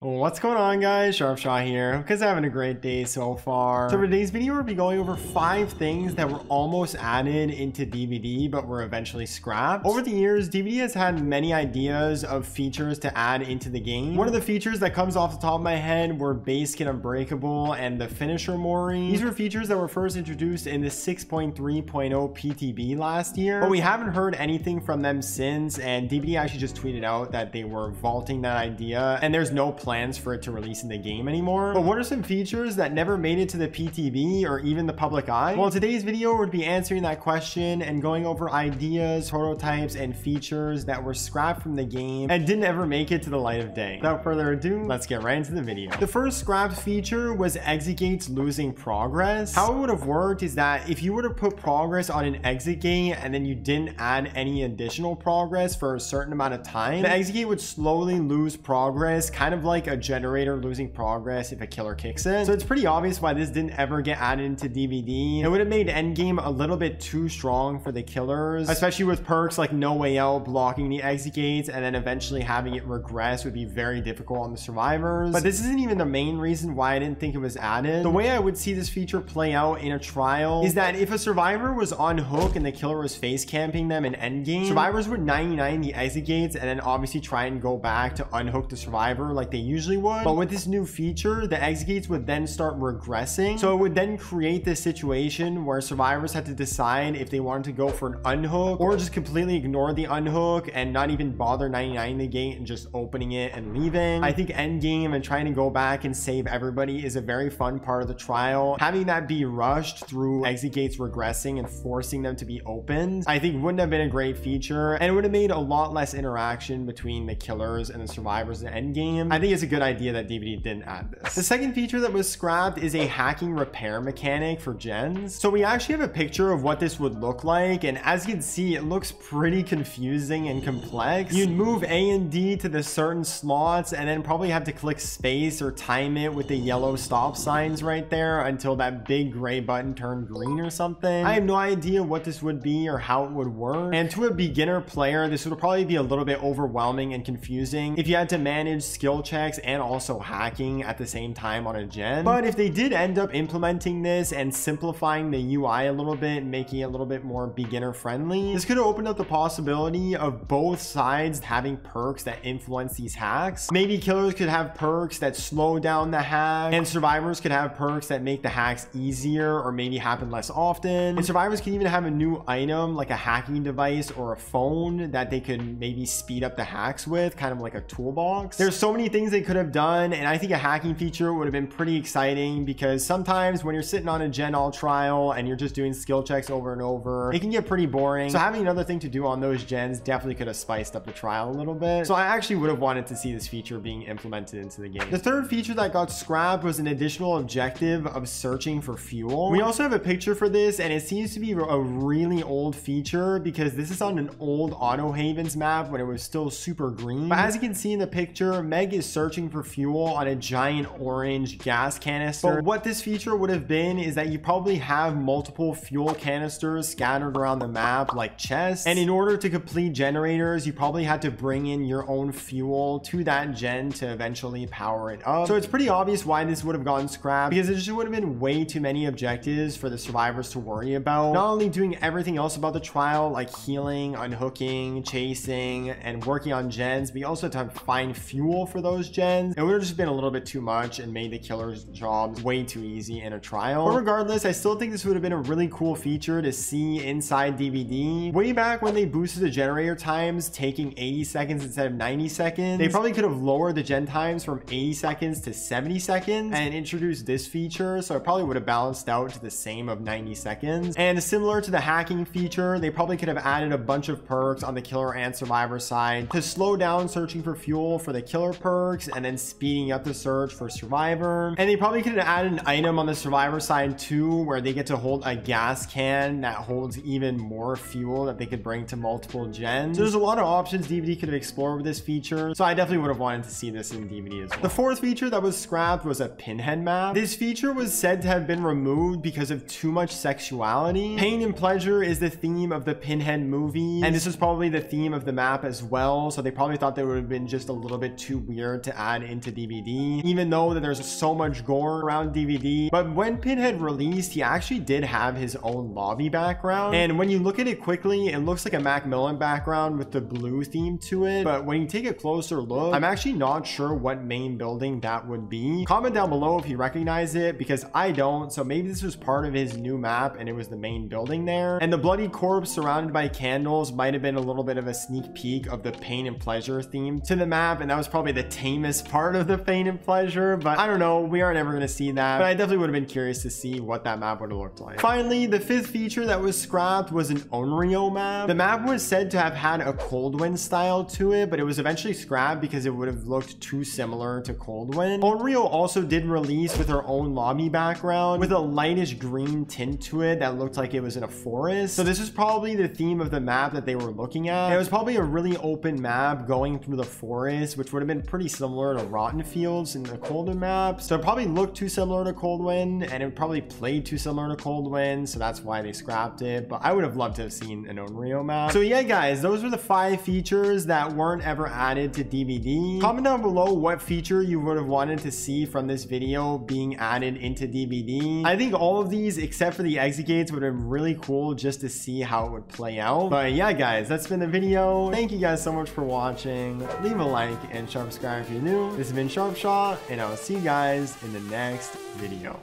What's going on, guys? Sharpshot here. Hope you guys are having a great day so far. So for today's video, we'll be going over 5 things that were almost added into DBD but were eventually scrapped. Over the years, DBD has had many ideas of features to add into the game. One of the features that comes off the top of my head were basekit, unbreakable, and the finisher mori. These were features that were first introduced in the 6.3.0 PTB last year, but we haven't heard anything from them since, and DBD actually just tweeted out that they were vaulting that idea and there's no plans for it to release in the game anymore. But what are some features that never made it to the PTB or even the public eye? Well, today's video would be answering that question and going over ideas, prototypes, and features that were scrapped from the game and didn't ever make it to the light of day. Without further ado, let's get right into the video. The first scrapped feature was exit gates losing progress. How it would have worked is that if you were to put progress on an exit gate and then you didn't add any additional progress for a certain amount of time, the exit gate would slowly lose progress, kind of like a generator losing progress if a killer kicks it. So it's pretty obvious why this didn't ever get added into DBD. It would have made endgame a little bit too strong for the killers, especially with perks like No Way Out blocking the exit gates, and then eventually having it regress would be very difficult on the survivors. But this isn't even the main reason why I didn't think it was added. The way I would see this feature play out in a trial is that if a survivor was on hook and the killer was face camping them in endgame, survivors would 99 the exit gates and then obviously try and go back to unhook the survivor like they usually would. But with this new feature, the exit gates would then start regressing. So it would then create this situation where survivors had to decide if they wanted to go for an unhook or just completely ignore the unhook and not even bother 99 the gate and just opening it and leaving. I think endgame and trying to go back and save everybody is a very fun part of the trial. Having that be rushed through exit gates regressing and forcing them to be opened, I think wouldn't have been a great feature, and it would have made a lot less interaction between the killers and the survivors in endgame. I think it's a good idea that DBD didn't add this. The second feature that was scrapped is a hacking repair mechanic for gens. So we actually have a picture of what this would look like, and as you can see, it looks pretty confusing and complex. You'd move A and D to the certain slots and then probably have to click space or time it with the yellow stop signs right there until that big gray button turned green or something. I have no idea what this would be or how it would work, and to a beginner player, this would probably be a little bit overwhelming and confusing if you had to manage skill checks and also hacking at the same time on a gen. But if they did end up implementing this and simplifying the UI a little bit, making it a little bit more beginner friendly, this could have opened up the possibility of both sides having perks that influence these hacks. Maybe killers could have perks that slow down the hack, and survivors could have perks that make the hacks easier or maybe happen less often. And survivors can even have a new item like a hacking device or a phone that they could maybe speed up the hacks with, kind of like a toolbox. There's so many things they could have done, and I think a hacking feature would have been pretty exciting, because sometimes when you're sitting on a gen all trial and you're just doing skill checks over and over, it can get pretty boring. So having another thing to do on those gens definitely could have spiced up the trial a little bit. So I actually would have wanted to see this feature being implemented into the game. The third feature that got scrapped was an additional objective of searching for fuel. We also have a picture for this, and it seems to be a really old feature because this is on an old Auto Havens map when it was still super green. But as you can see in the picture, Meg is searching for fuel on a giant orange gas canister. But what this feature would have been is that you probably have multiple fuel canisters scattered around the map like chests, and in order to complete generators, you probably had to bring in your own fuel to that gen to eventually power it up. So it's pretty obvious why this would have gotten scrapped, because it just would have been way too many objectives for the survivors to worry about. Not only doing everything else about the trial like healing, unhooking, chasing, and working on gens, but you also have to find fuel for those gens. It would have just been a little bit too much and made the killer's jobs way too easy in a trial. But regardless, I still think this would have been a really cool feature to see inside DBD. Way back when they boosted the generator times, taking 80 seconds instead of 90 seconds, they probably could have lowered the gen times from 80 seconds to 70 seconds and introduced this feature, so it probably would have balanced out to the same of 90 seconds. And similar to the hacking feature, they probably could have added a bunch of perks on the killer and survivor side to slow down searching for fuel for the killer perks and then speeding up the search for survivor. And they probably could have added an item on the survivor side too, where they get to hold a gas can that holds even more fuel that they could bring to multiple gens. So there's a lot of options DBD could have explored with this feature, so I definitely would have wanted to see this in DBD as well. The fourth feature that was scrapped was a Pinhead Map. This feature was said to have been removed because of too much sexuality. Pain and pleasure is the theme of the Pinhead movie, and this is probably the theme of the map as well, so they probably thought that it would have been just a little bit too weird to to add into DBD, even though that there's so much gore around DBD. But when Pinhead released, he actually did have his own lobby background, and when you look at it quickly, it looks like a Macmillan background with the blue theme to it. But when you take a closer look, I'm actually not sure what main building that would be. Comment down below if you recognize it, because I don't. So maybe this was part of his new map and it was the main building there. And the bloody corpse surrounded by candles might have been a little bit of a sneak peek of the pain and pleasure theme to the map, and that was probably the tamest part of the pain and pleasure. But I don't know, we aren't ever going to see that, but I definitely would have been curious to see what that map would have looked like. Finally, the fifth feature that was scrapped was an Onryo map. The map was said to have had a Coldwind style to it, but it was eventually scrapped because it would have looked too similar to Coldwind. Onryo also did release with her own lobby background with a lightish green tint to it that looked like it was in a forest. So this is probably the theme of the map that they were looking at. And it was probably a really open map going through the forest, which would have been pretty similar to Rotten Fields in the Coldwind map. So it probably looked too similar to Coldwind, and it probably played too similar to Coldwind, so that's why they scrapped it. But I would have loved to have seen an Onryo map. So yeah, guys, those were the 5 features that weren't ever added to DBD. Comment down below what feature you would have wanted to see from this video being added into DBD. I think all of these, except for the exit gates, would have been really cool just to see how it would play out. But yeah, guys, that's been the video. Thank you guys so much for watching. Leave a like and subscribe if you're new. This has been Sharpshot, and I'll see you guys in the next video.